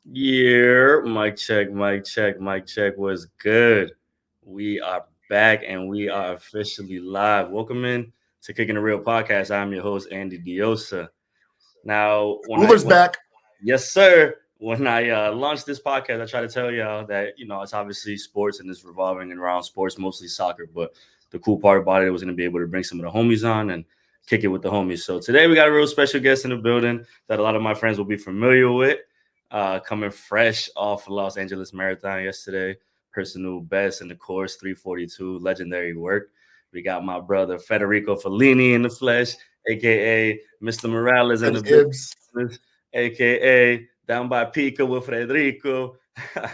Yeah, mic check, mic check was good. We are back and we are officially live. Welcome in to Kicking the Real Podcast. I'm your host, Andy Deossa. Now, Hoover's back. yes, sir. When I launched this podcast, I try to tell y'all that, it's obviously sports and it's revolving around sports, mostly soccer. But the cool part about it was going to be able to bring some of the homies on and kick it with the homies. So today we got a real special guest in the building that a lot of my friends will be familiar with, coming fresh off Los Angeles Marathon yesterday, personal best in the course, 3:42, legendary work. We got my brother Federico Fellini in the flesh, aka Mr. Morales in the Ibs, Ibs. business, aka down by Pico with Federico.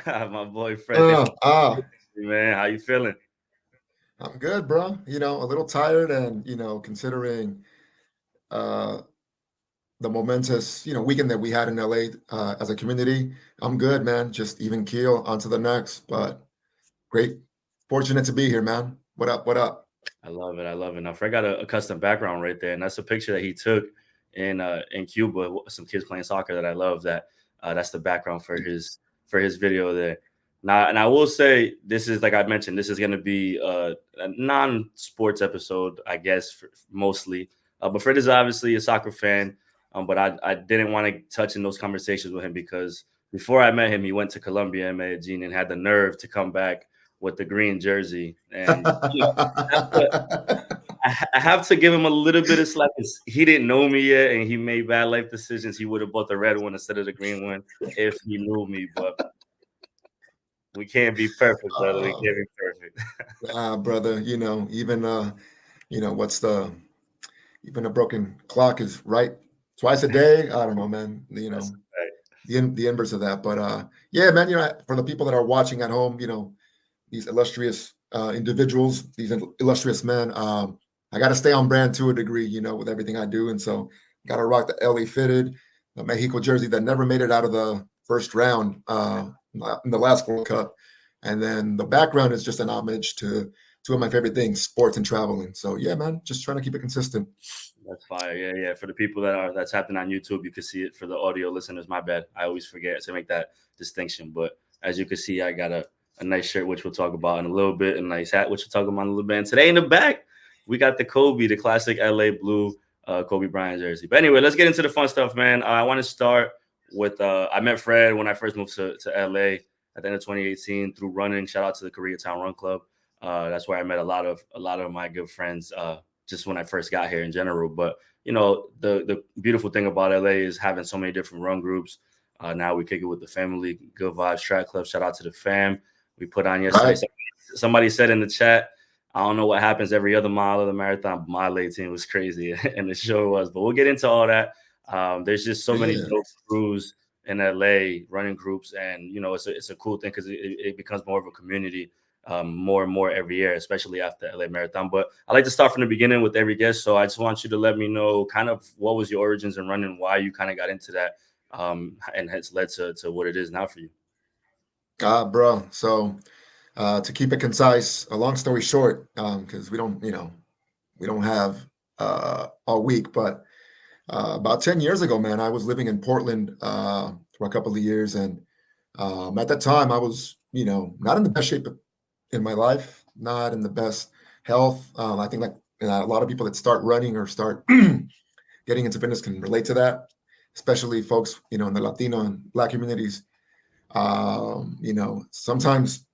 My boy Fred, thanks Uh, for uh, man. How you feeling? I'm good, bro. A little tired and, considering uh, the momentous, weekend that we had in LA as a community, I'm good, man. Just even keel onto the next. But great. Fortunate to be here, man. What up? What up? I love it. I love it. Now Fred got a custom background right there, and that's a picture that he took in Cuba. Some kids playing soccer that I love. That's the background for his video there. Now, and I will say this is like I mentioned, this is going to be a non-sports episode, I guess, mostly. But Fred is obviously a soccer fan, but I didn't want to touch in those conversations with him because before I met him, he went to Colombia and Medellin and had the nerve to come back with the green jersey. And I have to give him a little bit of slack. 'Cause he didn't know me yet, and he made bad life decisions. He would have bought the red one instead of the green one if he knew me. But we can't be perfect, brother. We uh, can't be perfect. brother, what's the even a broken clock is right twice a day. I don't know, man. That's right. The inverse of that. But yeah, man, for the people that are watching at home, these illustrious individuals, these illustrious men, I got to stay on brand to a degree, with everything I do. And so got to rock the LA fitted, the Mexico jersey that never made it out of the first round in the last World Cup. And then the background is just an homage to two of my favorite things, sports and traveling. So yeah, man, just trying to keep it consistent. That's fire. Yeah, yeah. For the people that's happening on YouTube, you can see it. For the audio listeners, my bad. I always forget to make that distinction. But as you can see, I got a nice shirt, which we'll talk about in a little bit, a nice hat, which we'll talk about in a little bit. And today in the back, we got the Kobe, the classic LA blue Kobe Bryant jersey. But anyway, let's get into the fun stuff, man. I want to start with I met Fred when I first moved to LA at the end of 2018 through running. Shout out to the Koreatown Run Club. That's where I met a lot of my good friends. Just when I first got here in general. But the beautiful thing about LA is having so many different run groups. Now we kick it with the family, good vibes track club. Shout out to the fam. We put on yesterday. Right. Somebody said in the chat, I don't know what happens every other mile of the marathon, but mile 18 was crazy, and it sure was. But we'll get into all that. There's just so many Yeah. dope crews in LA, running groups, and it's a cool thing because it becomes more of a community more and more every year, especially after LA Marathon. But I like to start from the beginning with every guest. So I just want you to let me know kind of what was your origins in running, why you kind of got into that, and has led to what it is now for you. Bro. So to keep it concise, a long story short, because we don't have all week, but about 10 years ago, man, I was living in Portland for a couple of years. And at that time, I was, not in the best shape in my life, not in the best health. I think like a lot of people that start running or start getting into fitness can relate to that, especially folks, in the Latino and Black communities. Sometimes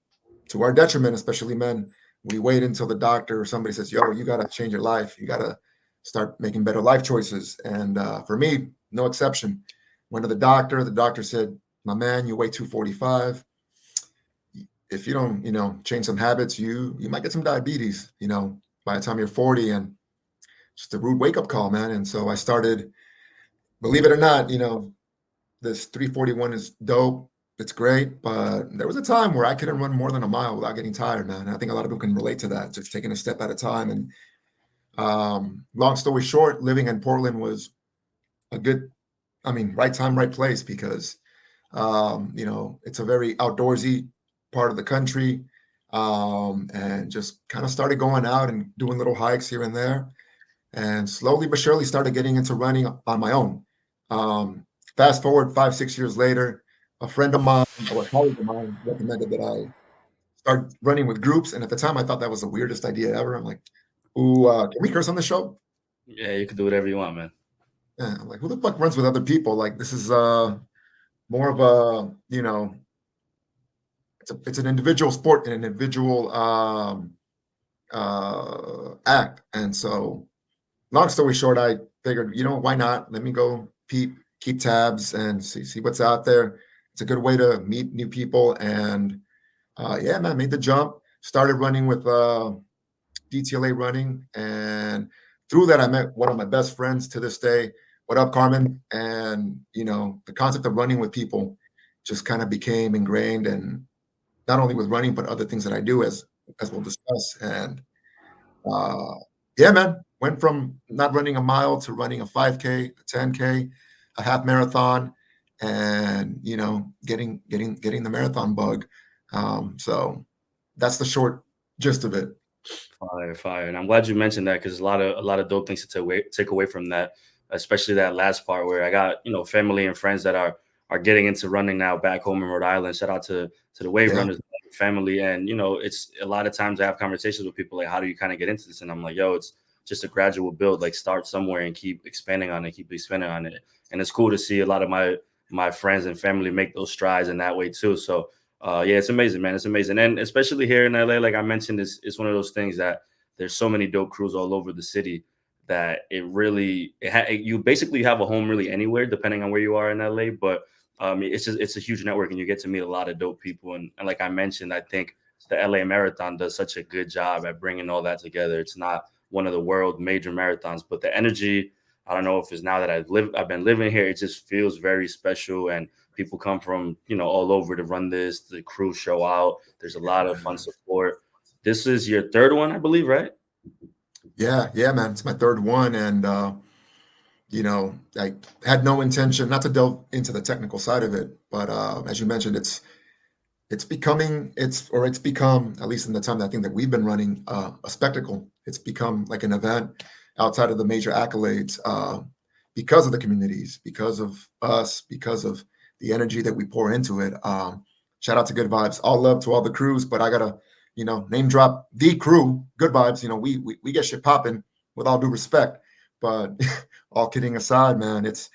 to our detriment, especially men, we wait until the doctor or somebody says, yo, you got to change your life. You got to start making better life choices. And for me, no exception. Went to the doctor said, my man, you weigh 245. If you don't, change some habits, you might get some diabetes, by the time you're 40. And just a rude wake up call, man. And so I started, believe it or not, this 341 is dope. It's great, but there was a time where I couldn't run more than a mile without getting tired, man. I think a lot of people can relate to that, just taking a step at a time. And long story short, living in Portland was a good, right time, right place because, it's a very outdoorsy part of the country. And just kind of started going out and doing little hikes here and there. And slowly but surely started getting into running on my own. Um, Fast forward 5, 6 years later, a friend of mine or a colleague of mine recommended that I start running with groups. And at the time, I thought that was the weirdest idea ever. I'm like, "Ooh, can we curse on the show?" Yeah, you can do whatever you want, man. Yeah, I'm like, "Who the fuck runs with other people? Like, this is more of a, it's an individual sport and an individual act." And so, long story short, I figured, why not? Let me go keep tabs and see what's out there. It's a good way to meet new people. And yeah, man, made the jump. Started running with DTLA running, and through that, I met one of my best friends to this day. What up, Carmen? And the concept of running with people just kind of became ingrained, and not only with running, but other things that I do, as we'll discuss. And uh, yeah, man, went from not running a mile to running a 5K, a 10K, a half marathon, and getting the marathon bug. So that's the short gist of it. Fire, fire, and I'm glad you mentioned that because a lot of dope things to take away from that, especially that last part where I got family and friends that are getting into running now back home in Rhode Island. Shout out to the wave Yeah. runners family, and it's a lot of times I have conversations with people like, how do you kind of get into this? And I'm like, yo, it's just a gradual build. Like start somewhere and keep expanding on it, keep expanding on it, and it's cool to see a lot of my friends and family make those strides in that way too. So yeah, it's amazing, man. It's amazing, and especially here in LA, like I mentioned, it's one of those things that there's so many dope crews all over the city that you basically have a home really anywhere, depending on where you are in LA. But it's a huge network, and you get to meet a lot of dope people. And like I mentioned, I think the LA Marathon does such a good job at bringing all that together. It's not one of the world major marathons, but the energy. I don't know if it's now that I've been living here. It just feels very special, and people come from all over to run this. The crew show out. There's a lot of fun support. This is your third one, I believe, right? Yeah, man. It's my third one, and I had no intention not to delve into the technical side of it, but as you mentioned, it's become, at least in the time that I think that we've been running, a spectacle. It's become like an event outside of the major accolades, because of the communities, because of us, because of the energy that we pour into it. Shout out to Good Vibes, all love to all the crews, but I gotta name drop the crew, Good Vibes. We get shit popping, with all due respect, but all kidding aside, man, it's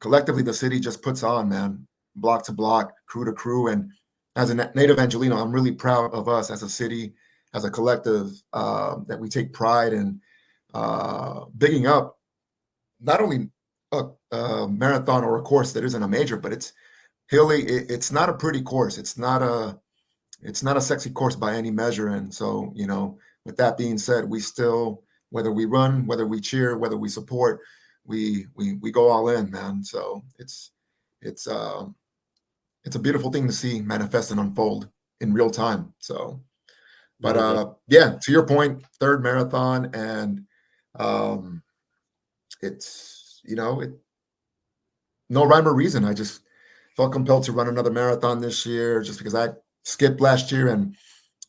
collectively the city just puts on, man, block to block, crew to crew. And as a native Angelino, I'm really proud of us as a city, as a collective, that we take pride in bigging up not only a marathon or a course that isn't a major, but it's hilly. It's not a pretty course. It's not a sexy course by any measure. And so, with that being said, we still, whether we run, whether we cheer, whether we support, we go all in, man. So it's it's a beautiful thing to see manifest and unfold in real time. So, but No, yeah, to your point, third marathon, and um, it's no rhyme or reason. I just felt compelled to run another marathon this year, just because I skipped last year, and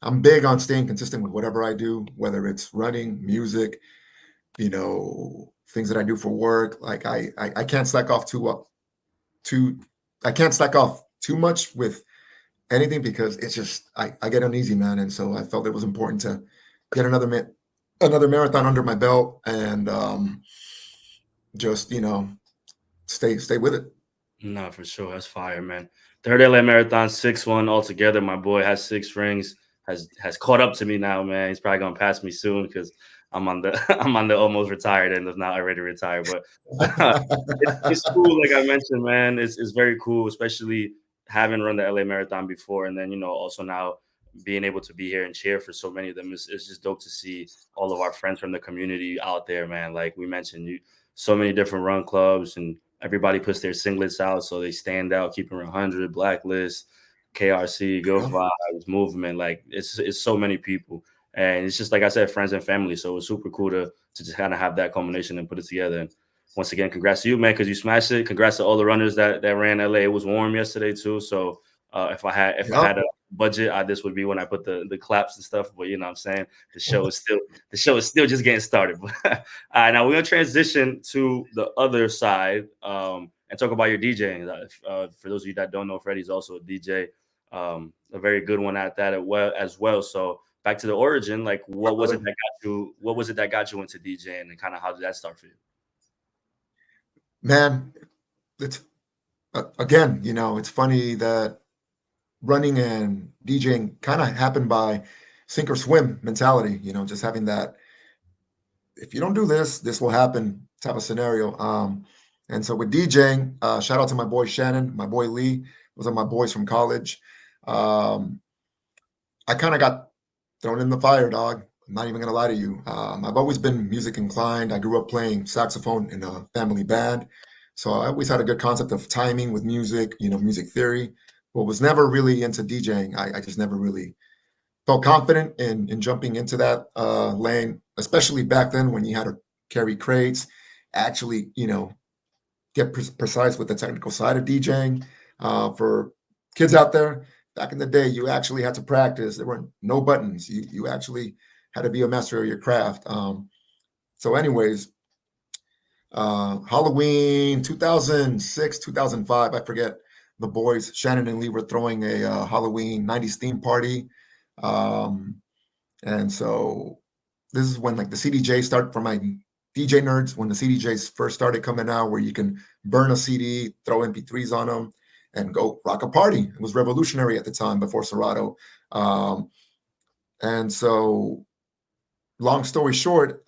I'm big on staying consistent with whatever I do, whether it's running, music, things that I do for work. Like I can't slack off too I can't slack off too much with anything, because it's just I get uneasy, man. And so I felt it was important to get another marathon under my belt, and just stay with it. no, for sure. That's fire, man. Third LA Marathon, 6-1 altogether. My boy has 6 rings. Has caught up to me now, man. He's probably gonna pass me soon because I'm on the I'm on the almost retired end of not already retired. But it's cool, like I mentioned, man. It's very cool, especially having run the LA Marathon before, and then also now being able to be here and cheer for so many of them. It's just dope to see all of our friends from the community out there, man. Like we mentioned, so many different run clubs, and everybody puts their singlets out so they stand out. Keeping 100, Blacklist, KRC, Good Yeah. Vibes, Movement. Like it's so many people, and it's just like I said, friends and family. So it's super cool to just kind of have that combination and put it together. And once again, congrats to you, man, because you smashed it. Congrats to all the runners that ran LA. It was warm yesterday too, so if I had Yep. a budget, this would be when I put the claps and stuff. But you know what I'm saying, the show is still just getting started. But all right, now we're gonna transition to the other side. and talk about your DJing. For those of you that don't know, Freddie's also a DJ, a very good one at that as well. So back to the origin, like Right, what was it brother. that got you? What was it that got you into DJing, and kind of how did that start for you? Man, it's again, it's funny that running and DJing kind of happened by sink or swim mentality, just having that if you don't do this, this will happen type of scenario. And so with DJing, shout out to my boy Shannon, my boy Lee, those are my boys from college. Um, I kind of got thrown in the fire, dog. I'm not even gonna lie to you. I've always been music inclined. I grew up playing saxophone in a family band, so I always had a good concept of timing with music, music theory, but was never really into DJing. I just never really felt confident in jumping into that lane, especially back then when you had to carry crates, actually, get precise with the technical side of DJing. For kids out there, back in the day, you actually had to practice. There were no buttons. You actually had to be a master of your craft. So, anyways, Halloween 2006, 2005, I forget. The boys, Shannon and Lee, were throwing a Halloween 90s theme party. Um, and so this is when like the CDJ started for my DJ nerds, when the CDJs first started coming out, where you can burn a CD, throw MP3s on them, and go rock a party. It was revolutionary at the time before Serato. Um, and so, long story short,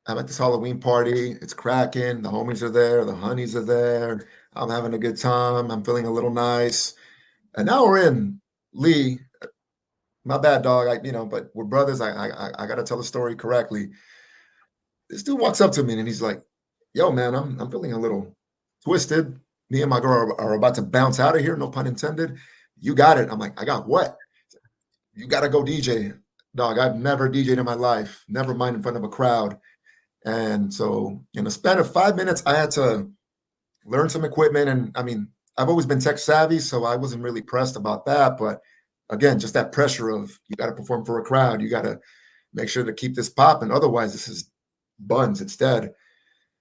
I'm at this Halloween party. It's cracking. The homies are there. The honeys are there. I'm having a good time. I'm feeling a little nice. An hour in, Lee, my bad, dog. But we're brothers. I got to tell the story correctly. This dude walks up to me and he's like, "Yo, man, I'm feeling a little twisted. Me and my girl are about to bounce out of here. No pun intended. You got it." I'm like, "I got what? You got to go DJ, dog. I've never DJed in my life. Never mind in front of a crowd." And so, in a span of 5 minutes, I had to learn some equipment. And I mean, I've always been tech savvy, so I wasn't really pressed about that. But again, just that pressure of you got to perform for a crowd. You got to make sure to keep this popping. Otherwise, this is buns. It's dead.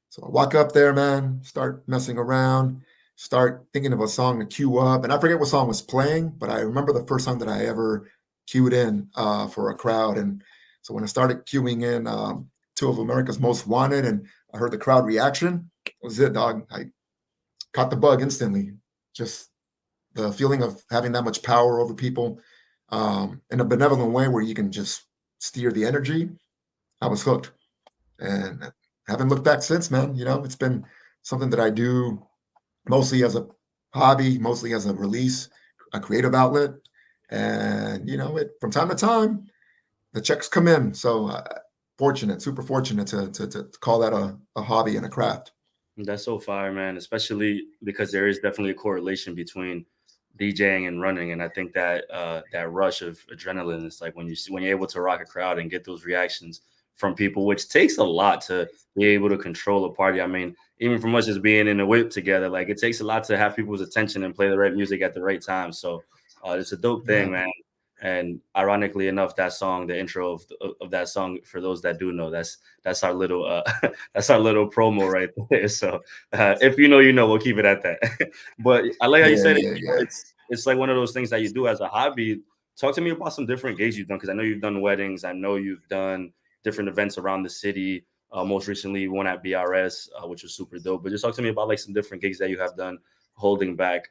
So I walk up there, man, start messing around, start thinking of a song to cue up. And I forget what song was playing, but I remember the first song that I ever cued in for a crowd. And so when I started cueing in two of America's Most Wanted and I heard the crowd reaction, that was it, dog. I caught the bug instantly. Just the feeling of having that much power over people in a benevolent way where you can just steer the energy. I was hooked and haven't looked back since, man. It's been something that I do mostly as a hobby, mostly as a release, a creative outlet. And, it from time to time, the checks come in. So fortunate, super fortunate to call that a hobby and a craft. That's so fire, man. Especially because there is definitely a correlation between DJing and running, and I think that that rush of adrenaline is like when you're able to rock a crowd and get those reactions from people, which takes a lot to be able to control a party. I mean, even from us just being in the whip together, like it takes a lot to have people's attention and play the right music at the right time. So it's a dope thing, Yeah. man. And ironically enough, that song, the intro of that song, for those that do know, that's our little that's our little promo right there. So if you know, you know, we'll keep it at that. But I like how you Yeah, said it. yeah, You know, yeah. it's like one of those things that you do as a hobby. Talk to me about some different gigs you've done, because I know you've done weddings. I know you've done different events around the city. Most recently, one at BRS, which was super dope. But just talk to me about like some different gigs that you have done, holding back.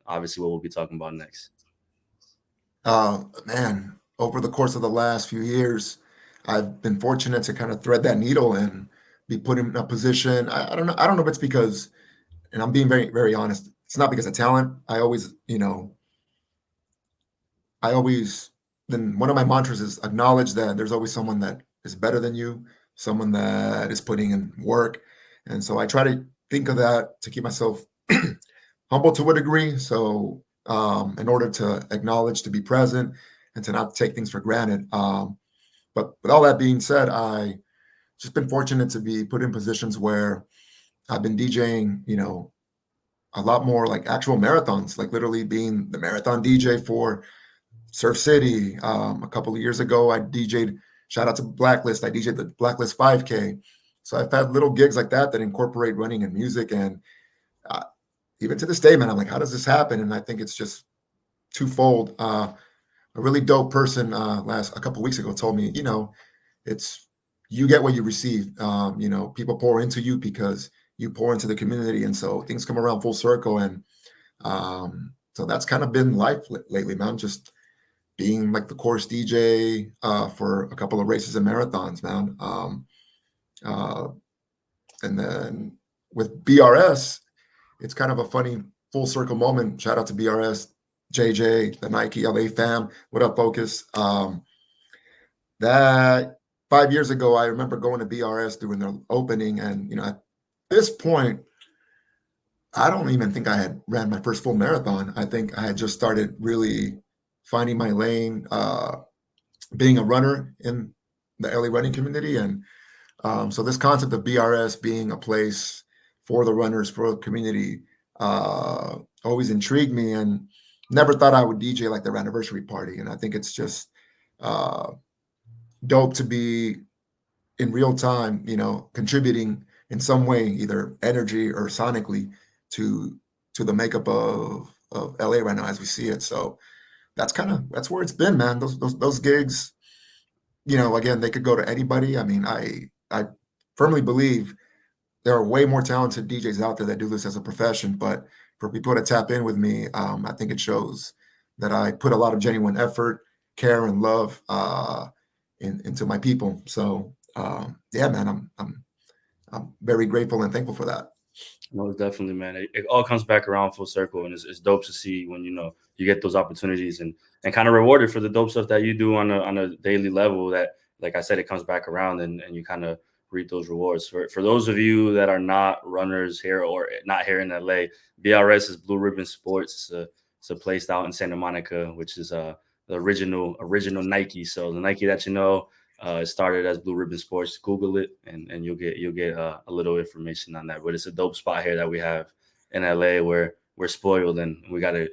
Obviously, what we'll be talking about next. Man, over the course of the last few years, I've been fortunate to kind of thread that needle and be put in a position. I don't know. I don't know if it's because, and I'm being very, very honest. It's not because of talent. I always, then one of my mantras is acknowledge that there's always someone that is better than you, someone that is putting in work. And so I try to think of that to keep myself humble to a degree. So, in order to acknowledge, to be present, and to not take things for granted. But with all that being said, I just been fortunate to be put in positions where I've been DJing, a lot more like actual marathons, like literally being the marathon DJ for Surf City. A couple of years ago, I DJ'd, shout out to Blacklist, I DJ'd the Blacklist 5K. So I've had little gigs like that incorporate running and music, and uh, even to this day, man, I'm like, how does this happen? And I think it's just twofold. A really dope person last a couple of weeks ago told me, it's you get what you receive. People pour into you because you pour into the community, and so things come around full circle. And so that's kind of been life lately, man. Just being like the course DJ for a couple of races and marathons, man. Uh, and then with BRS, it's kind of a funny full circle moment. Shout out to BRS, JJ, the Nike LA fam. What up, Focus? That 5 years ago, I remember going to BRS during their opening, and at this point, I don't even think I had ran my first full marathon. I think I had just started really finding my lane, being a runner in the LA running community, and so this concept of BRS being a place for the runners, for the community, always intrigued me, and never thought I would DJ like their anniversary party. And I think it's just uh, dope to be in real time, contributing in some way, either energy or sonically, to the makeup of LA right now as we see it. So that's where it's been, man. Those gigs, again, they could go to anybody. I mean, I firmly believe there are way more talented DJs out there that do this as a profession, but for people to tap in with me, I think it shows that I put a lot of genuine effort, care, and love into my people. So yeah, man, I'm very grateful and thankful for that. No, definitely, man. It all comes back around full circle, and it's dope to see when you get those opportunities and kind of rewarded for the dope stuff that you do on a daily level. That, like I said, it comes back around, and you kind of reap those rewards. For those of you that are not runners here or not here in LA, BRS is Blue Ribbon Sports. It's a place out in Santa Monica, which is the original Nike. So the Nike that it started as Blue Ribbon Sports. Google it, and you'll get a little information on that. But it's a dope spot here that we have in LA, where we're spoiled, and we gotta,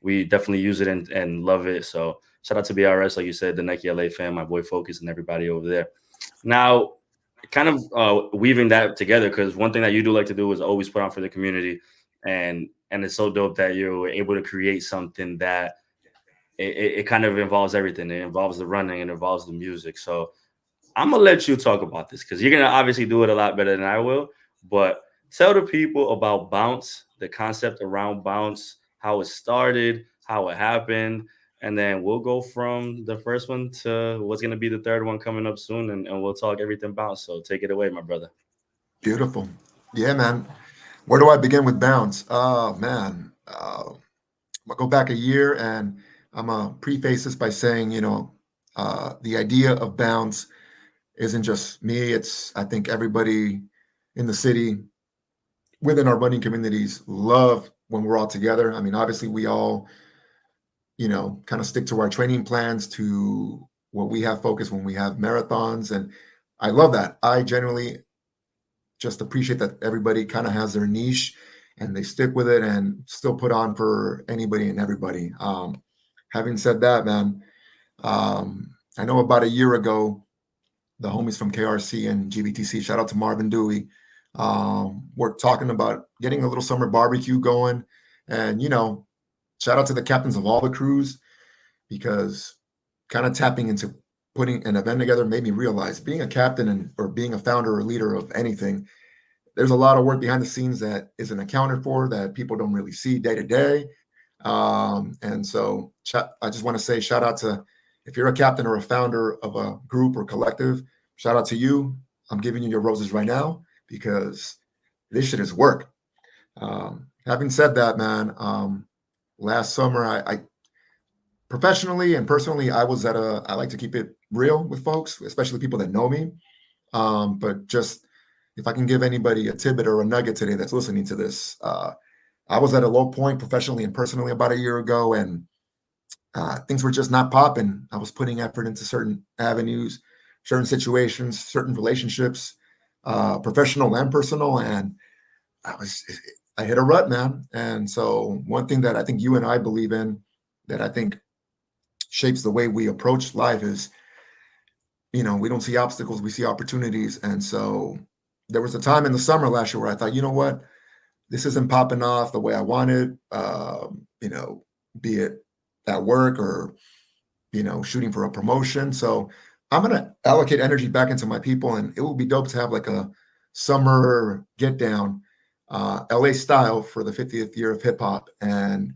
we definitely use it and love it. So shout out to BRS, like you said, the Nike LA fan, my boy Focus, and everybody over there. Now, kind of weaving that together, because one thing that you do like to do is always put on for the community, and it's so dope that you're able to create something that it kind of involves everything. It involves the running, it involves the music. So I'm gonna let you talk about this because you're gonna obviously do it a lot better than I will. But tell the people about Bounce, the concept around Bounce, how it started, how it happened, and then we'll go from the first one to what's gonna be the third one coming up soon, and we'll talk everything Bounce. So take it away, my brother. Beautiful. Yeah, man. Where do I begin with Bounce? Oh, man. I'll go back a year, and I'm going to preface this by saying, the idea of Bounce isn't just me. It's, I think, everybody in the city within our running communities love when we're all together. I mean, obviously, we all, kind of stick to our training plans, to what we have focused when we have marathons. And I love that. I generally just appreciate that everybody kind of has their niche and they stick with it and still put on for anybody and everybody. Having said that, man, I know about a year ago, the homies from KRC and GBTC, shout out to Marvin Dewey, we're talking about getting a little summer barbecue going. And, shout out to the captains of all the crews, because kind of tapping into putting an event together made me realize being a captain or being a founder or leader of anything, there's a lot of work behind the scenes that isn't accounted for, that people don't really see day to day. And so I just want to say shout out to, if you're a captain or a founder of a group or collective, shout out to you. I'm giving you your roses right now, because this shit is work. Having said that, man, last summer, I professionally and personally, I like to keep it real with folks, especially people that know me. But just, if I can give anybody a tidbit or a nugget today that's listening to this, I was at a low point professionally and personally about a year ago, and things were just not popping. I was putting effort into certain avenues, certain situations, certain relationships, professional and personal, and I hit a rut, man. And so one thing that I think you and I believe in, that I think shapes the way we approach life, is we don't see obstacles, we see opportunities. And so there was a time in the summer last year where I thought, you know what, this isn't popping off the way I wanted. Be it at work or shooting for a promotion. So I'm gonna allocate energy back into my people, and it will be dope to have like a summer get down, LA style for the 50th year of hip hop. And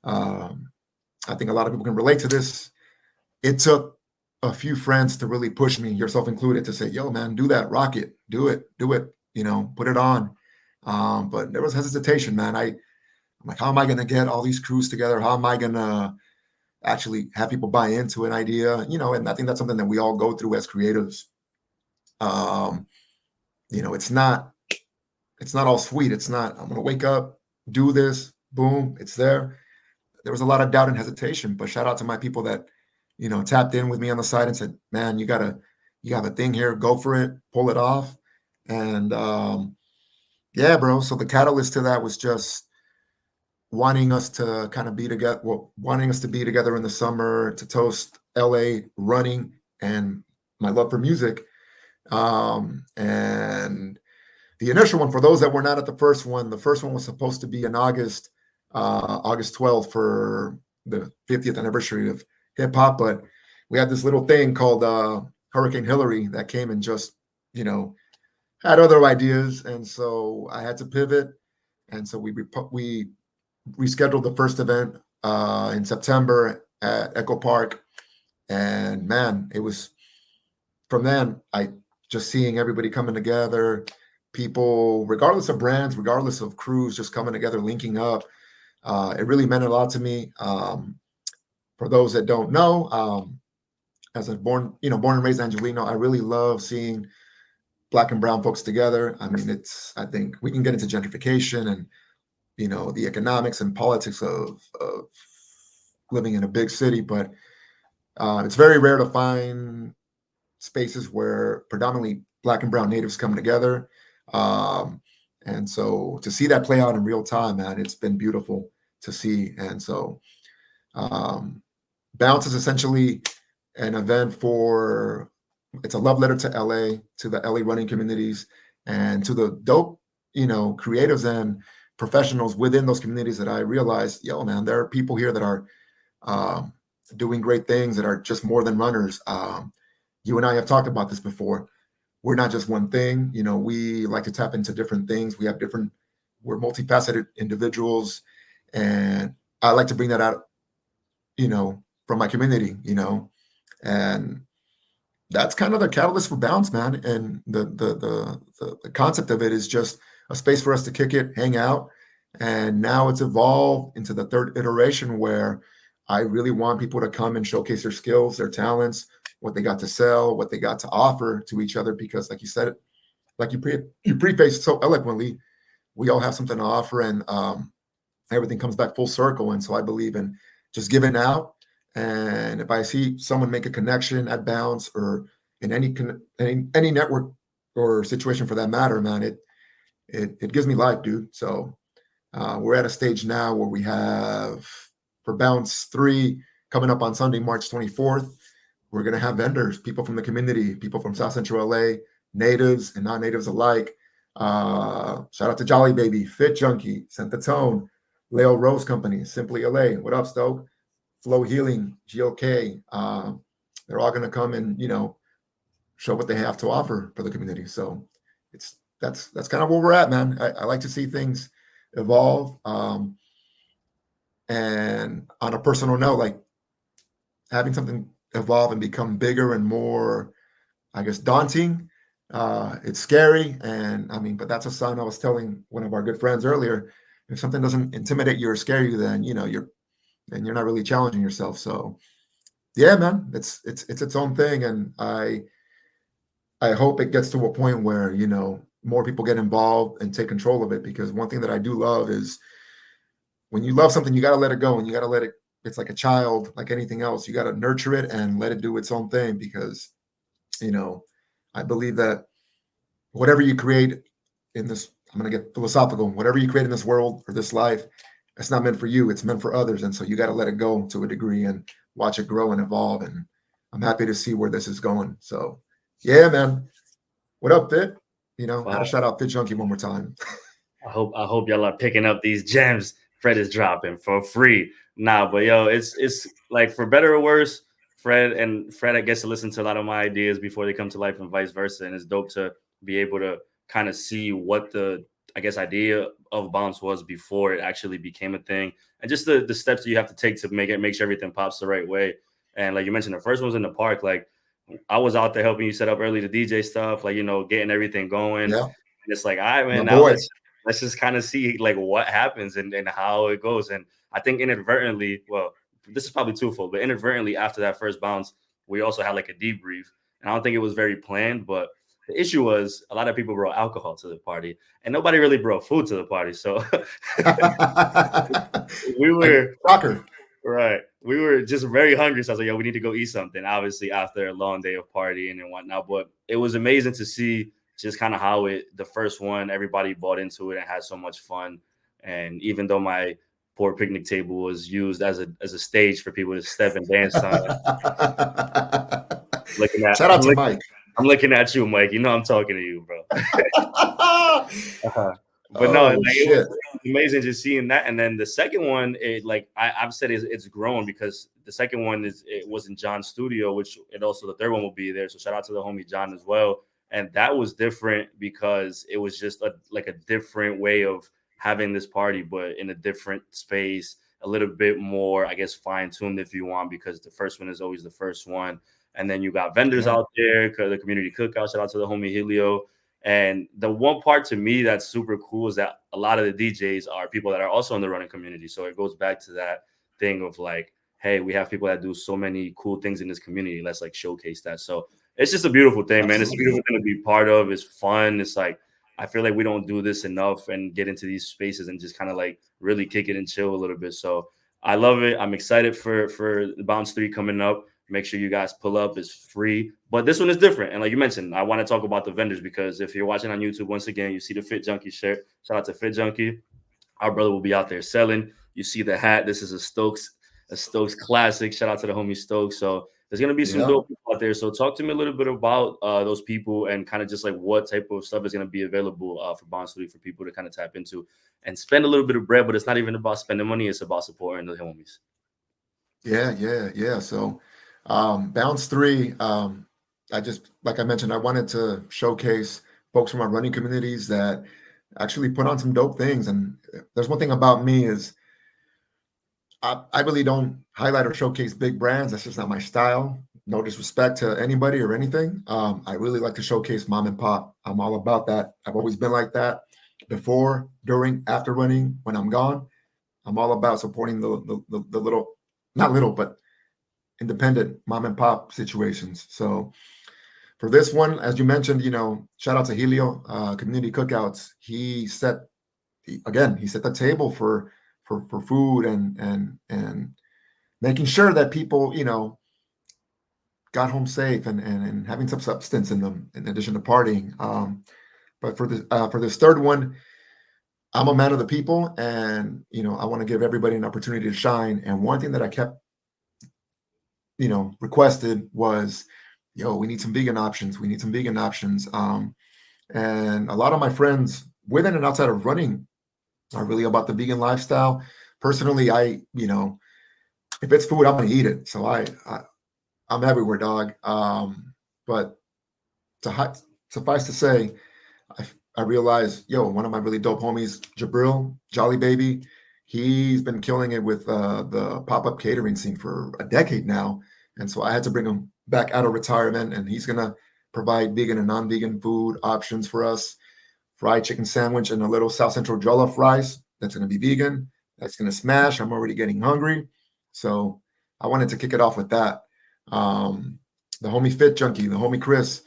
um, I think a lot of people can relate to this. It took a few friends to really push me, yourself included, to say, "Yo, man, do that, rock it, do it, put it on." But there was hesitation, man. I'm like, how am I gonna get all these crews together? How am I gonna actually have people buy into an idea? And I think that's something that we all go through as creatives. Um, it's not all sweet. It's not, I'm gonna wake up, do this, boom, it's there. There was a lot of doubt and hesitation, but shout out to my people that, tapped in with me on the side and said, man, you have a thing here, go for it, pull it off. And yeah, bro. So the catalyst to that was just wanting us to kind of be together, wanting us to be together in the summer to toast LA running and my love for music. And the initial one, for those that were not at the first one was supposed to be in August 12th for the 50th anniversary of hip hop. But we had this little thing called Hurricane Hillary that came and just, you know, had other ideas. And so I had to pivot. And so we rescheduled the first event in September at Echo Park. And man, it was from then, I just seeing everybody coming together, people, regardless of brands, regardless of crews, just coming together, linking up. It really meant a lot to me. For those that don't know, as a born and raised Angelino, I really love seeing Black and brown folks together. I mean, I think we can get into gentrification and, the economics and politics of living in a big city, but it's very rare to find spaces where predominantly Black and brown natives come together. And so to see that play out in real time, man, it's been beautiful to see. And so um, Bounce is essentially an event it's a love letter to LA, to the LA running communities, and to the dope, creatives and professionals within those communities that I realized, yo, man, there are people here that are um, doing great things that are just more than runners. You and I have talked about this before. We're not just one thing. We like to tap into different things. We're multifaceted individuals. And I like to bring that out, from my community, and that's kind of the catalyst for Bounce, man. And the concept of it is just a space for us to kick it, hang out. And now it's evolved into the third iteration where I really want people to come and showcase their skills, their talents, what they got to sell, what they got to offer to each other. Because, like you said, like you prefaced so eloquently, we all have something to offer, and everything comes back full circle. And so I believe in just giving out. And if I see someone make a connection at Bounce or in any network or situation for that matter, man, it gives me life, dude. So we're at a stage now where we have, for Bounce 3 coming up on Sunday, March 24th, we're going to have vendors, people from the community, people from South Central LA, natives and non-natives alike. Shout out to Jolly Baby, Fit Junkie, Set the Tone, Leo Rose Company, Simply LA. What up, Stoke? Flow Healing, GOK. They're all going to come and, show what they have to offer for the community. So that's kind of where we're at, man. I like to see things evolve. And on a personal note, like having something evolve and become bigger and more, I guess, daunting. It's scary. And I mean, but that's a sign. I was telling one of our good friends earlier, if something doesn't intimidate you or scare you, then, you're not really challenging yourself. So yeah, man, it's its own thing. And I hope it gets to a point where, more people get involved and take control of it. Because one thing that I do love is when you love something, you got to let it go, and you got to let it, it's like a child, like anything else. You got to nurture it and let it do its own thing. Because, I believe that whatever you create in this, I'm going to get philosophical, whatever you create in this world or this life, it's not meant for you, it's meant for others. And so you got to let it go to a degree and watch it grow and evolve. And I'm happy to see where this is going. So yeah, man. What up, Fit? Had to shout out Fit Junkie one more time. I hope y'all are picking up these gems Fred is dropping for free. Nah, but yo, it's like for better or worse, Fred I guess to listen to a lot of my ideas before they come to life and vice versa. And it's dope to be able to kind of see what the I guess idea of bounce was before it actually became a thing. And just the steps that you have to take to make sure everything pops the right way. And like you mentioned, the first one was in the park. Like I was out there helping you set up early the DJ stuff, like getting everything going. Yeah, And it's like, all right, my man, now boy. let's just kind of see like what happens and how it goes. And I think inadvertently, well, this is probably twofold, but inadvertently after that first bounce, we also had like a debrief. And I don't think it was very planned, but the issue was a lot of people brought alcohol to the party and nobody really brought food to the party. So we Like were soccer. right. We were just very hungry. So I was like, yo, we need to go eat something, obviously, after a long day of partying and whatnot. But it was amazing to see just kind of how the first one, everybody bought into it and had so much fun. And even though my poor picnic table was used as a stage for people to step and dance on, looking at, Shout out to Mike. I'm looking at you, Mike. You know I'm talking to you, bro. Uh-huh. But no, like Oh it shit. was amazing just seeing that. And then the second one, it like I've said it's grown because the second one it was in John's studio, which and also the third one will be there. So shout out to the homie John as well. And that was different because it was just like a different way of having this party, but in a different space, a little bit more, I guess, fine tuned if you want, because the first one is always the first one. And then you got vendors Yeah. out there, the community cookout. Shout out to the homie Helio. And the one part to me that's super cool is that a lot of the DJs are people that are also in the running community. So it goes back to that thing of like, hey, we have people that do so many cool things in this community. Let's like showcase that. So it's just a beautiful thing, man. It's a Absolutely. beautiful thing to be part of. It's fun. It's like I feel like we don't do this enough and get into these spaces and just kind of like really kick it and chill a little bit. So I love it. I'm excited for the Bounce 3 coming up. Make sure you guys pull up. It's free. But this one is different. And like you mentioned, I want to talk about the vendors because if you're watching on YouTube, once again, you see the Fit Junkie shirt. Shout out to Fit Junkie. Our brother will be out there selling. You see the hat. This is a Stokes classic. Shout out to the homie Stokes. So there's gonna be some Yeah. dope people out there. So talk to me a little bit about those people and kind of just like what type of stuff is gonna be available for Bond Studio for people to kind of tap into and spend a little bit of bread. But it's not even about spending money. It's about supporting the homies. Yeah. So Bounce 3, I just like I mentioned, I wanted to showcase folks from our running communities that actually put on some dope things. And there's one thing about me is I really don't highlight or showcase big brands. That's just not my style. No disrespect to anybody or anything. I really like to showcase mom and pop. I'm all about that. I've always been like that before, during, after running, when I'm gone. I'm all about supporting the little, not little, but independent mom and pop situations. So for this one, as you mentioned, shout out to Helio, Community Cookouts. He set the table for food and making sure that people, got home safe and having some substance in them in addition to partying. But for this third one, I'm a man of the people, and I want to give everybody an opportunity to shine. And one thing that I kept, requested was, yo, we need some vegan options. We need some vegan options. And a lot of my friends within and outside of running are really about the vegan lifestyle. Personally, if it's food, I'm gonna eat it. So I'm everywhere, dog. But suffice to say, I realized, one of my really dope homies, Jabril Jolly Baby, he's been killing it with the pop-up catering scene for a decade now, and so I had to bring him back out of retirement, and he's gonna provide vegan and non-vegan food options for us. Fried chicken sandwich and a little South Central jollof rice. That's gonna be vegan. That's gonna smash. I'm already getting hungry, so I wanted to kick it off with that. The homie Fit Junkie, the homie Chris.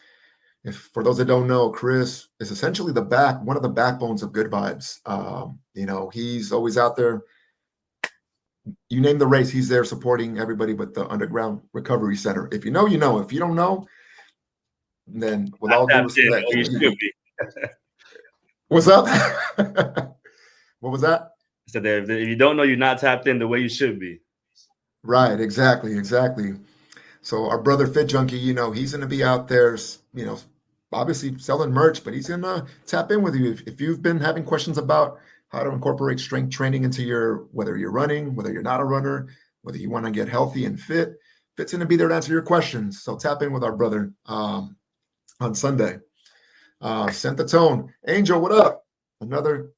If for those that don't know, Chris is essentially one of the backbones of Good Vibes. He's always out there. You name the race, he's there supporting everybody with the Underground Recovery Center. If you know, you know. If you don't know, then with I all due tapped in. respect, You should be. what's up? What was that? So if you don't know, you're not tapped in the way you should be. Right, exactly. So our brother Fit Junkie, he's going to be out there, obviously selling merch, but he's gonna tap in with you if you've been having questions about how to incorporate strength training into your, whether you're running, whether you're not a runner, whether you want to get healthy and fit. Fit's gonna be there to answer your questions. So tap in with our brother on Sunday. Set the tone. Angel, what up? Another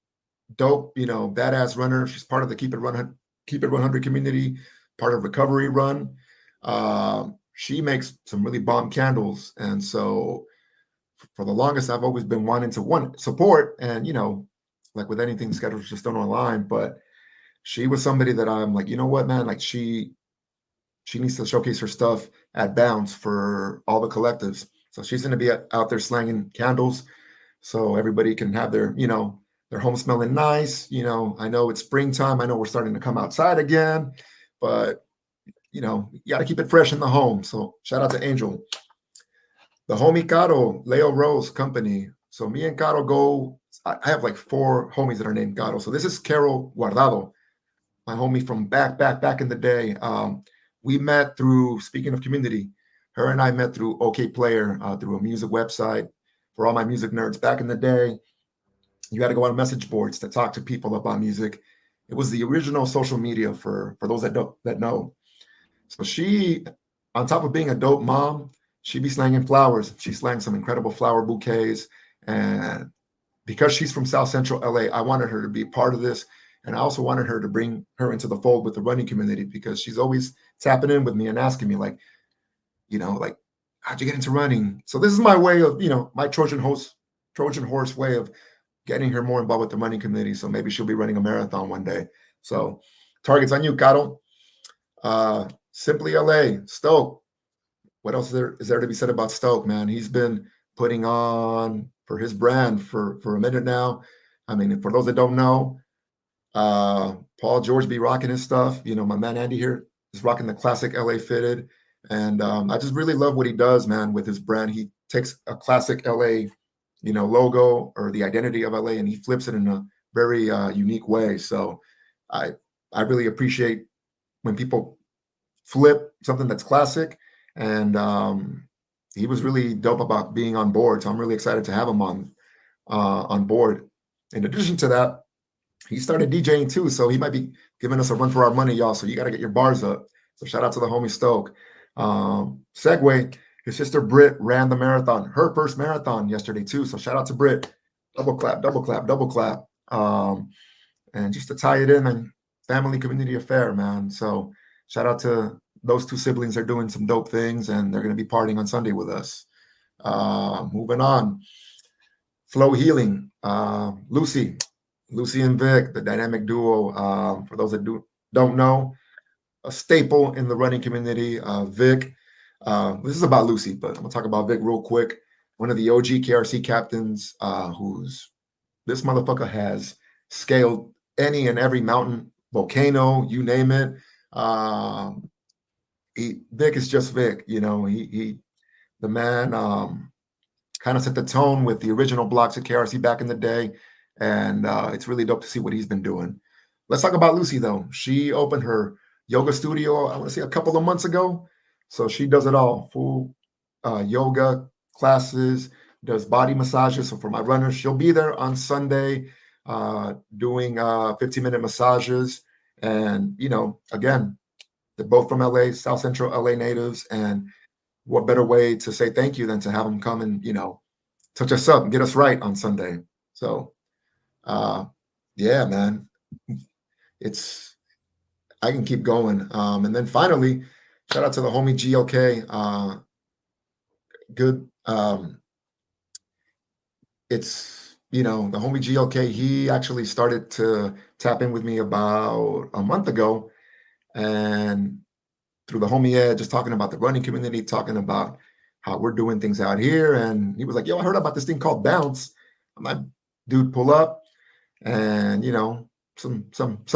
dope, badass runner. She's part of the Keep It 100 community, part of Recovery Run. She makes some really bomb candles, and so for the longest, I've always been wanting to support, and like with anything, schedules just don't align. But she was somebody that I'm like, you know what, man, like she needs to showcase her stuff at Bounce for all the collectives. So she's going to be out there slanging candles, so everybody can have their home smelling nice. I know it's springtime. I know we're starting to come outside again, but you got to keep it fresh in the home. So shout out to Angel. The homie Caro, Leo Rose Company. So me and Caro go, I have like 4 homies that are named Caro. So this is Carol Guardado, my homie from back in the day. We met through, speaking of community, her and I met through OK Player, through a music website for all my music nerds. Back in the day, you had to go on message boards to talk to people about music. It was the original social media for those that know. So she, on top of being a dope mom, she be slanging flowers. She slang some incredible flower bouquets. And because she's from South Central LA, I wanted her to be part of this. And I also wanted her to bring her into the fold with the running community, because she's always tapping in with me and asking me, like, like, how'd you get into running? So this is my way of, my Trojan horse way of getting her more involved with the running community. So maybe she'll be running a marathon one day. So targets on you, Caro. Simply LA, Stoke. What else is there to be said about Stoke, man? He's been putting on for his brand for a minute now. I mean, for those that don't know, Paul George be rocking his stuff. My man Andy here is rocking the classic LA fitted. And I just really love what he does, man, with his brand. He takes a classic LA, logo or the identity of LA, and he flips it in a very unique way. So I really appreciate when people flip something that's classic. And he was really dope about being on board. So I'm really excited to have him on board. In addition to that, he started DJing too, so he might be giving us a run for our money, y'all. So you got to get your bars up. So shout out to the homie Stoke. Segway, his sister Britt ran the marathon, her first marathon yesterday too. So shout out to Britt. Double clap, double clap, double clap. And just to tie it in, and family community affair, man. So shout out to those 2 siblings. They're doing some dope things, and they're going to be partying on Sunday with us. Moving on. Flow Healing, Lucy and Vic, the dynamic duo. For those that don't know, a staple in the running community. Vic, this is about Lucy, but I'm gonna talk about Vic real quick. One of the OG KRC captains, who's this motherfucker has scaled any and every mountain, volcano, you name it. Vic is just Vic, he the man kind of set the tone with the original blocks at KRC back in the day. And it's really dope to see what he's been doing. Let's talk about Lucy, though. She opened her yoga studio, I want to say a couple of months ago. So she does it all, full yoga classes, does body massages. So for my runners, she'll be there on Sunday doing 15-minute massages. And, again, they're both from LA, South Central LA natives. And what better way to say thank you than to have them come and, touch us up and get us right on Sunday. So, yeah, man, I can keep going. And then finally, shout out to the homie GLK. Good. It's, the homie GLK, he actually started to tap in with me about a month ago, and through the homie Ed, just talking about the running community, talking about how we're doing things out here. And he was like, yo, I heard about this thing called Bounce. I'm like, dude, pull up. And, some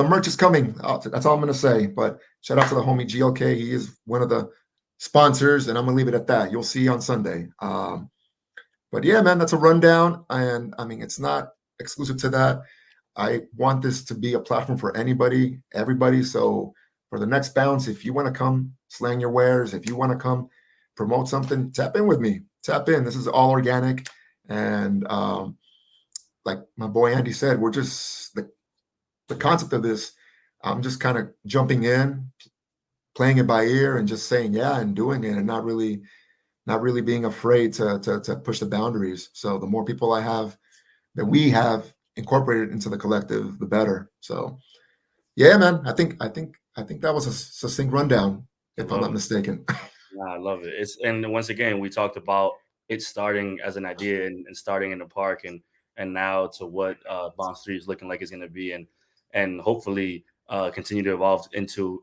merch is coming. That's all I'm going to say. But shout out to the homie GLK. He is one of the sponsors, and I'm going to leave it at that. You'll see on Sunday. But yeah, man, that's a rundown. And I mean, it's not exclusive to that. I want this to be a platform for anybody, everybody. So for the next Bounce, if you want to come slang your wares, if you want to come promote something, tap in with me. tap in. This is all organic, and like my boy Andy said, we're just the concept of this. I'm just kind of jumping in, playing it by ear, and just saying yeah and doing it, and not really being afraid to push the boundaries. So the more people I have that we have incorporated into the collective, the better. So yeah, man, I think that was a succinct rundown, I if I'm love not it. mistaken. Nah, I love it. It's and once again, we talked about it starting as an idea and starting in the park and now to what Bounce 3 is looking like it's gonna be and hopefully continue to evolve into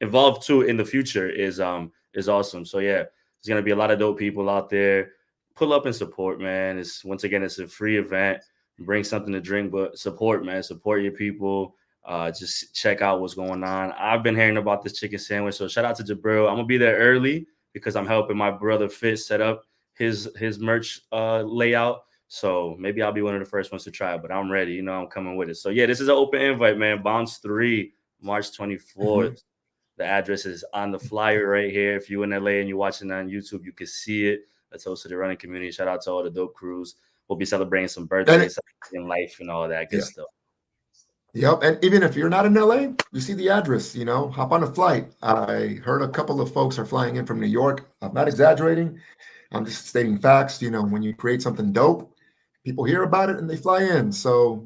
evolve to in the future is awesome. So yeah, there's gonna be a lot of dope people out there. Pull up and support, man. It's once again it's a free event. Bring something to drink, but support, man. Support your people. Just check out what's going on. I've been hearing about this chicken sandwich, so shout out to Jabril. I'm gonna be there early because I'm helping my brother Fit set up his merch layout. So maybe I'll be one of the first ones to try it, but I'm ready. You know, I'm coming with it. So yeah, this is an open invite, man. Bounce 3, March 24th. Mhm. The address is on the flyer right here. If you're in LA and you're watching on YouTube, you can see it. Let's host to the running community. Shout out to all the dope crews. We'll be celebrating some And birthdays, celebrating life, and all that good yeah, stuff. yep. And even if you're not in LA, you see the address. Hop on a flight. I heard a couple of folks are flying in from New York. I'm not exaggerating. I'm just stating facts. When you create something dope, people hear about it and they fly in. So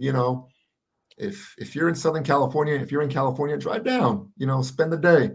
if you're in Southern California, if you're in California, drive down. Spend the day.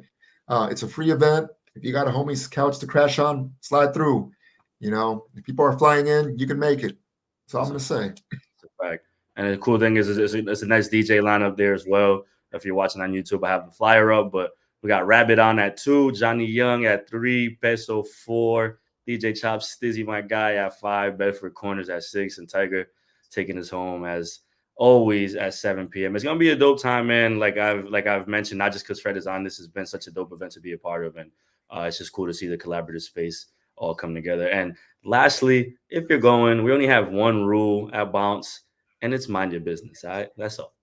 It's a free event. If you got a homie's couch to crash on, slide through. If people are flying in, you can make it. That's all I'm It's a gonna say. It's a fact. And the cool thing is, it's a nice DJ lineup there as well. If you're watching on YouTube, I have the flyer up, but we got Rabbit on at 2, Johnny Young at 3, Peso 4, DJ Chop Stizzy, my guy, at 5, Bedford Corners at 6, and Tiger taking us home as always at 7 p.m. It's gonna be a dope time, man. Like I've mentioned, not just because Fred is on, this has been such a dope event to be a part of, and it's just cool to see the collaborative space all come together. And lastly, if you're going, we only have one rule at Bounce, and it's mind your business. All right, that's all.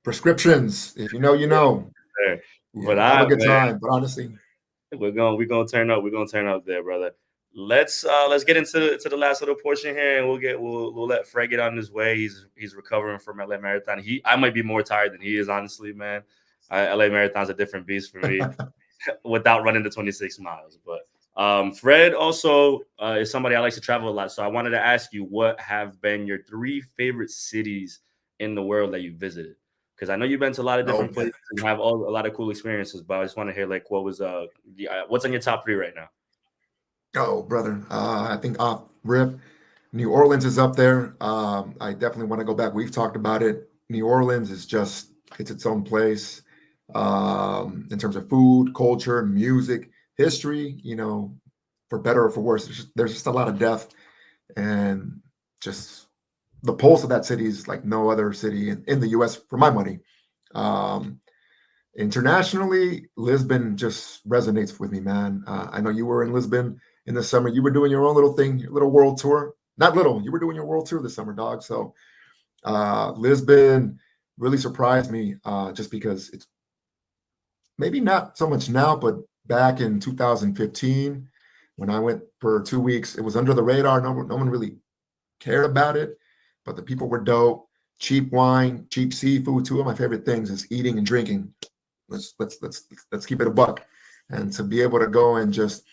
Prescriptions. If you know, you know. There. But Have a good man, time. But honestly, we're gonna turn up. We're gonna turn up there, brother. Let's get into the last little portion here, and we'll let Fred get on his way. He's recovering from LA Marathon. I might be more tired than he is, honestly, man. LA Marathon's a different beast for me. Without running the 26 miles. But Fred also is somebody I like to travel a lot. So I wanted to ask you, what have been your 3 favorite cities in the world that you visited? Because I know you've been to a lot of oh different man. places and have a lot of cool experiences. But I just want to hear like what's on your top 3 right now? Oh, brother. I think off rip, New Orleans is up there. I definitely want to go back. We've talked about it. New Orleans is just it's its own place in terms of food, culture, music, history. For better or for worse, there's just a lot of depth and just the pulse of that city is like no other city in the U.S. for my money. Um, Internationally, Lisbon just resonates with me, man. I know you were in Lisbon in the summer. You were doing your own little thing, your little world tour. Not little, you were doing your world tour this summer, dog. So Lisbon really surprised me just because it's maybe not so much now, but back in 2015 when I went for 2 weeks, it was under the radar. No one really cared about it, but the people were dope. Cheap wine, cheap seafood. Two of my favorite things is eating and drinking. Let's keep it a buck, and to be able to go and just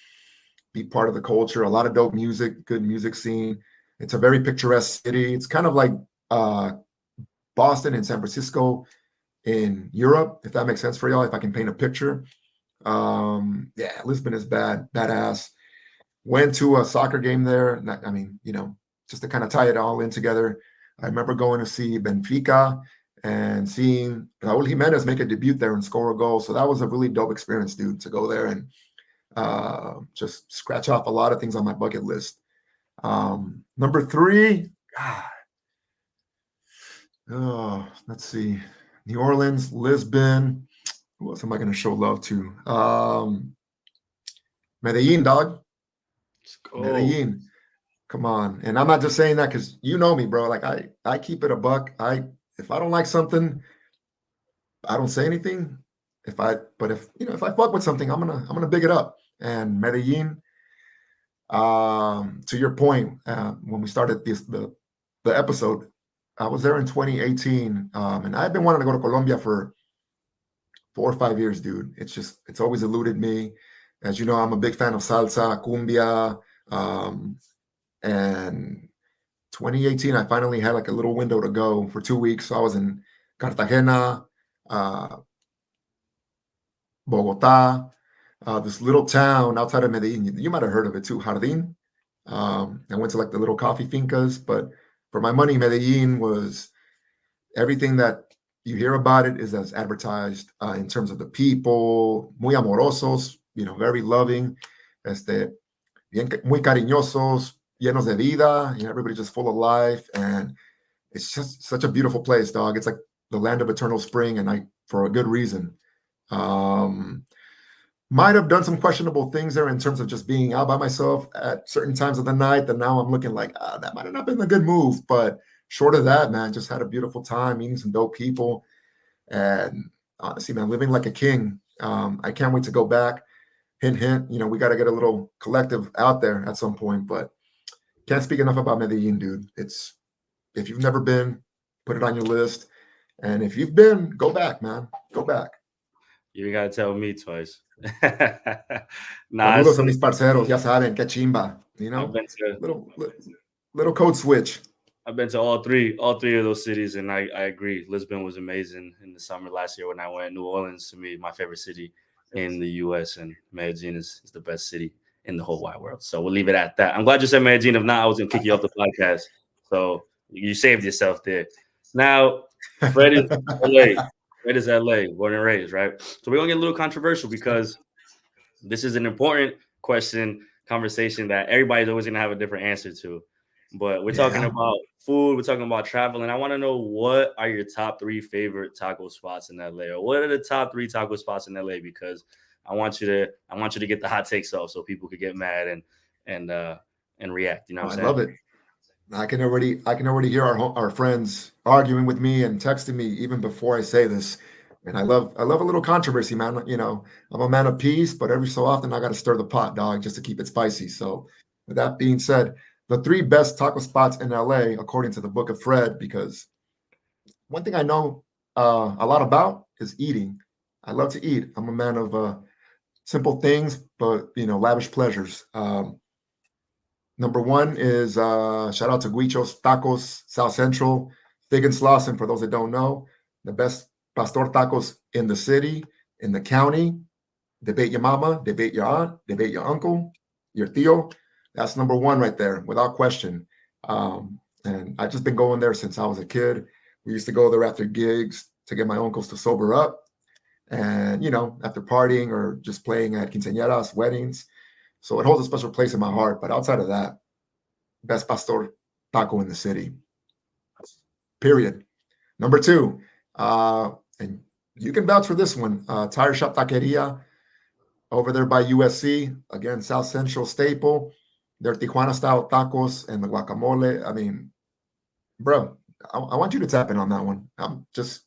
be part of the culture. A lot of dope music, good music scene. It's a very picturesque city. It's kind of like uh, Boston and San Francisco in Europe, if that makes sense for y'all. If I can paint a picture, yeah, Lisbon is badass. Went to a soccer game there. I mean, just to kind of tie it all in together. I remember going to see Benfica and seeing Raul Jimenez make a debut there and score a goal. So that was a really dope experience, dude, to go there and just scratch off a lot of things on my bucket list. Number 3, God, let's see, New Orleans, Lisbon. Who else am I going to show love to? Medellin, dog. Let's go. Medellin. Come on. And I'm not just saying that because you know me, bro. Like I keep it a buck. If I don't like something, I don't say anything. if I fuck with something, I'm gonna big it up. And Medellin, to your point, when we started the episode, I was there in 2018, and I've been wanting to go to Colombia for 4 or 5 years, dude. It's always eluded me. As you know, I'm a big fan of salsa, cumbia, and 2018, I finally had like a little window to go for 2 weeks. So I was in Cartagena, uh, Bogota, this little town outside of Medellin. You might have heard of it too, Jardín. I went to like the little coffee fincas, but for my money, Medellin was everything that you hear about it is as advertised in terms of the people, muy amorosos, very loving, este, muy cariñosos, llenos de vida, everybody just full of life. And it's just such a beautiful place, dog. It's like the land of eternal spring, and for a good reason. Um, might have done some questionable things there in terms of just being out by myself at certain times of the night. That now I'm looking like, that might have not been a good move. But short of that, man, just had a beautiful time meeting some dope people. And honestly, man, living like a king. I can't wait to go back. Hint, hint. We got to get a little collective out there at some point. But can't speak enough about Medellin, dude. If you've never been, put it on your list. And if you've been, go back, man. Go back. You gotta tell me twice. Nah, Saludos a mis parceros, ya saben, qué chimba. I've been to Little little code switch. I've been to all three of those cities, and I agree. Lisbon was amazing in the summer last year when I went. New Orleans, to me, my favorite city in the U.S., and Medellin is the best city in the whole wide world. So we'll leave it at that. I'm glad you said Medellin. If not, I was gonna kick you off the podcast. So you saved yourself there. Now, Fred is L.A. Fred is L.A. Born and raised, right? So we're gonna get a little controversial because this is an important question, conversation that everybody's always going to have a different answer to. But we're talking Yeah. about food, we're talking about travel, and I want to know, what are your top three favorite taco spots in LA, or what are the top three taco spots in LA? Because I want you to get the hot takes off so people could get mad and react. You know what I I'm saying? love it. I can already hear our friends arguing with me and texting me even before I say this. And I love a little controversy, man. I'm a man of peace, but every so often I got to stir the pot, dog, just to keep it spicy. So, with that being said, the three best taco spots in LA, according to the Book of Fred, because one thing I know a lot about is eating. I love to eat. I'm a man of simple things, but lavish pleasures. Number one is shout out to Guicho's Tacos South Central, Fig and Slauson. For those that don't know, the best pastor tacos in the city, in the county. Debate your mama, debate your aunt, debate your uncle, your tío. That's number one right there, without question. And I've just been going there since I was a kid. We used to go there after gigs to get my uncles to sober up, and after partying or just playing at quinceañeras, weddings. So it holds a special place in my heart. But outside of that, best pastor taco in the city. Period. Number two, and you can vouch for this one, Tire Shop Taqueria over there by USC. Again, South Central staple. Their Tijuana style tacos and the guacamole. I mean, bro, I want you to tap in on that one. I'm just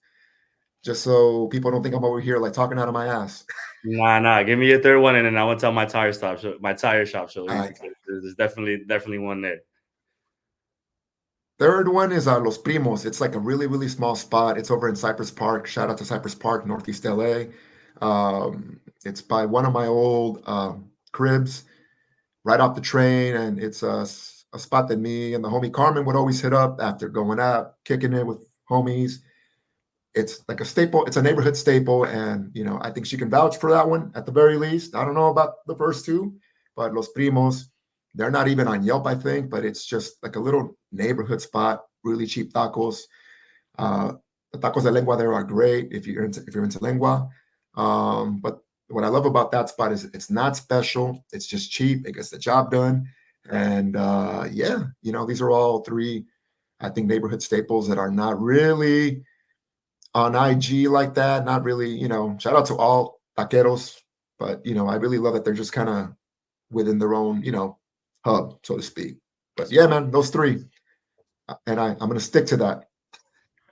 so people don't think I'm over here like talking out of my ass. Nah. Give me your third one, and then I want to tell my tire shop show, All right. because there's definitely one there. Third one is Los Primos. It's like a really, really small spot. It's over in Cypress Park. Shout out to Cypress Park, Northeast LA. It's by one of my old cribs, right off the train. And it's a spot that me and the homie Carmen would always hit up after going out, kicking it with homies. It's like a staple. It's a neighborhood staple. And, I think she can vouch for that one at the very least. I don't know about the first two, but Los Primos, they're not even on Yelp, I think, but it's just like a little neighborhood spot, really cheap tacos. Uh, the tacos de lengua there are great if you're into lengua. But what I love about that spot is it's not special. It's just cheap. It gets the job done. And yeah, these are all three, I think, neighborhood staples that are not really on IG like that. Not really, shout out to all taqueros, but I really love that they're just kind of within their own, hub, so to speak. But yeah, man, those three. And I'm gonna stick to that.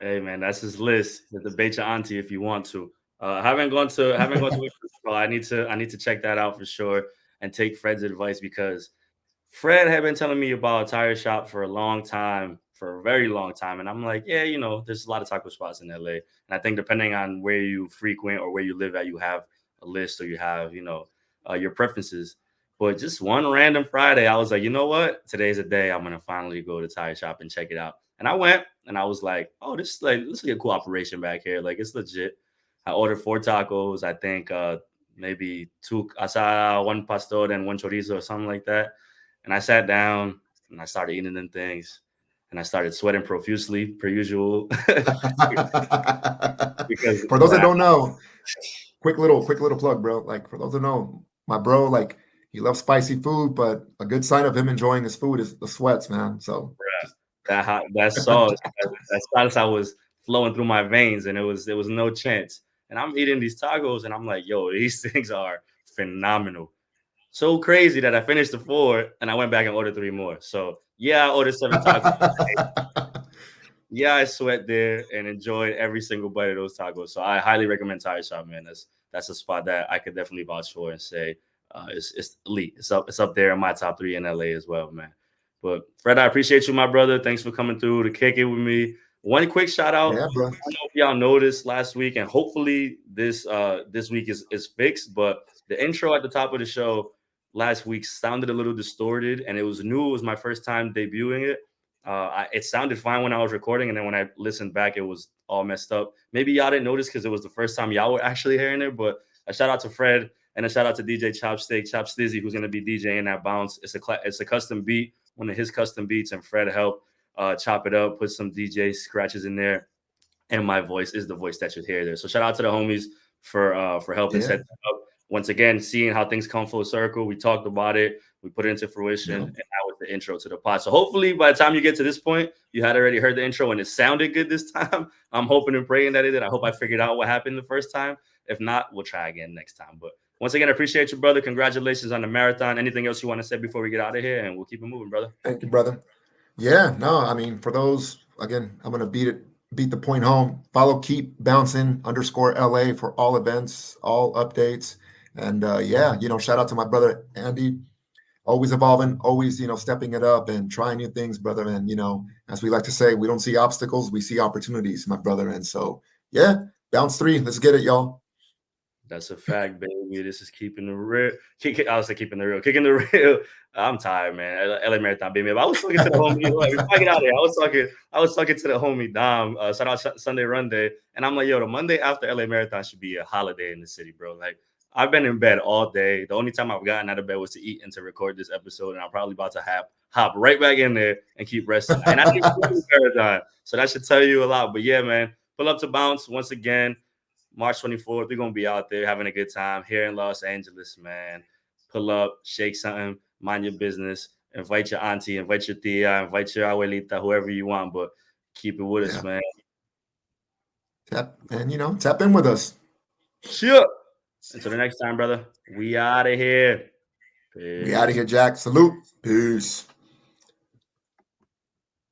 Hey man, that's his list. You debate your auntie if you want to. haven't gone to it, so I need to check that out for sure and take Fred's advice because Fred had been telling me about a tire shop for a long time, for a very long time, and I'm like, yeah, there's a lot of taco spots in LA, and I think depending on where you frequent or where you live at, you have a list or you have your preferences. But just one random Friday, I was like, you know what? Today's a day I'm gonna finally go to tire shop and check it out. And I went, and I was like, oh, this is a cool operation back here. Like it's legit. I ordered 4 tacos. I think maybe two asada, one pastor, and one chorizo or something like that. And I sat down and I started eating them things, and I started sweating profusely per usual because For those that don't know, quick little plug, bro. Like for those that know, my bro, like he loves spicy food, but a good sign of him enjoying his food is the sweats, man. So just that sauce, that salsa was flowing through my veins, and there was no chance. And I'm eating these tacos, and I'm like, yo, these things are phenomenal. So crazy that I finished the 4 and I went back and ordered 3 more. So yeah, I ordered 7 tacos. Yeah, I sweat there and enjoyed every single bite of those tacos. So I highly recommend Tire Shop, man. That's a spot that I could definitely vouch for and say it's elite. It's up there in my top 3 in LA as well, man. But Fred, I appreciate you, my brother. Thanks for coming through to kick it with me. One quick shout out. yeah, bro. I don't know if y'all noticed last week, and hopefully this week is fixed. But the intro at the top of the show last week sounded a little distorted, and it was new. It was my first time debuting it. It sounded fine when I was recording, and then when I listened back, it was all messed up. Maybe y'all didn't notice because it was the first time y'all were actually hearing it. But a shout out to Fred and a shout out to DJ Chop Stizzy, who's going to be DJing that bounce. It's a custom beat, one of his custom beats, and Fred helped chop it up, put some DJ scratches in there, and my voice is the voice that you hear there. So shout out to the homies for helping Yeah, set that up. Once again, seeing how things come full circle. We talked about it, we put it into fruition, yeah. and now it's the intro to the pod. So hopefully, by the time you get to this point, you had already heard the intro and it sounded good this time. I'm hoping and praying that it did. I hope I figured out what happened the first time. If not, we'll try again next time. But once again, I appreciate you, brother. Congratulations on the marathon. Anything else you want to say before we get out of here? And we'll keep it moving, brother. Thank you, brother. Yeah, no, I mean, for those, again, I'm gonna beat the point home. Follow Keep Bouncing underscore LA for all events, all updates. And yeah, shout out to my brother Andy, always evolving, always, stepping it up and trying new things, brother. And as we like to say, we don't see obstacles, we see opportunities, my brother. And so yeah, bounce 3. Let's get it, y'all. That's a fact, baby. This is keeping the real. I was keeping the real, kicking the real. I'm tired, man. LA Marathon, baby. But I was talking to the homie. Like, before I get out of here, I was talking to the homie Dom. Shout out Sunday Run Day, and I'm like, yo, the Monday after LA Marathon should be a holiday in the city, bro. Like, I've been in bed all day. The only time I've gotten out of bed was to eat and to record this episode, and I'm probably about to hop right back in there and keep resting. And I didn't do the marathon, so that should tell you a lot. But yeah, man, pull up to bounce once again. March 24th, we're gonna be out there having a good time here in Los Angeles, man. Pull up, shake something, mind your business, invite your auntie, invite your tia, invite your abuelita, whoever you want, but keep it with us, Yeah. man. Tap in with us. Sure. Until the next time, brother. We out of here. We out of Peace. here, Jack. Salute. Peace.